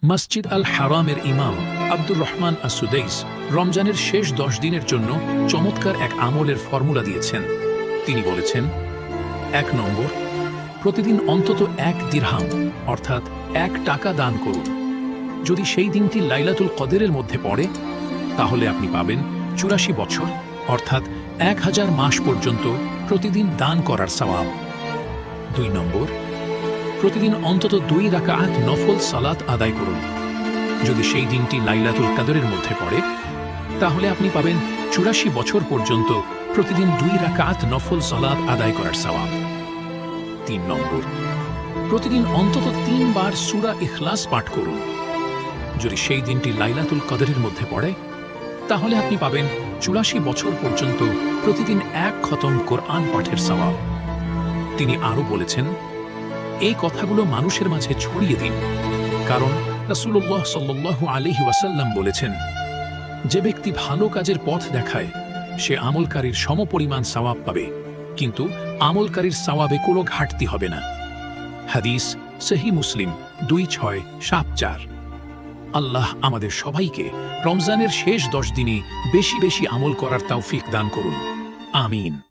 মসজিদ আল হারামের ইমাম আব্দুর রহমান আস-সুদাইস রমজানের শেষ 10 দিনের জন্য চমৎকার এক আমলের ফর্মুলা দিয়েছেন। তিনি বলেছেন, 1 নম্বর, প্রতিদিন অন্তত 1 দিরহাম অর্থাৎ 1 টাকা দান করুন। যদি সেই দিনটি লাইলাতুল কদরের মধ্যে পড়ে তাহলে আপনি পাবেন 84 বছর অর্থাৎ 1000 মাস পর্যন্ত প্রতিদিন দান করার সওয়াব। 2 নম্বর, প্রতিদিন অন্তত 2 রাকাত নফল সালাত আদায় করুন। যদি সেই দিনটি লাইলাতুল কদরের মধ্যে পড়ে তাহলে আপনি পাবেন 84 বছর পর্যন্ত প্রতিদিন 2 রাকাত নফল সালাত আদায় করার সওয়াব। 3 নম্বর, প্রতিদিন অন্তত 3 বার সূরা ইখলাস পাঠ করুন। যদি সেই দিনটি লাইলাতুল কদরের মধ্যে পড়ে তাহলে আপনি পাবেন 84 বছর পর্যন্ত প্রতিদিন 1 খতম কোরআন পাঠের সওয়াব। তিনি আরও বলেছেন, এই কথাগুলো মানুষের মাঝে ছড়িয়ে দিন, কারণ রাসূলুল্লাহ সাল্লাল্লাহু আলাইহি ওয়াসাল্লাম বলেছেন, যে ব্যক্তি ভালো কাজের পথ দেখায় সে আমলকারীর সমপরিমাণ সওয়াব পাবে, কিন্তু আমলকারীর সওয়াবে কোনো ঘাটতি হবে না। হাদিস সহিহ মুসলিম 2674। আল্লাহ আমাদের সবাইকে রমজানের শেষ 10 দিনে বেশি বেশি আমল করার তৌফিক দান করুন। আমিন।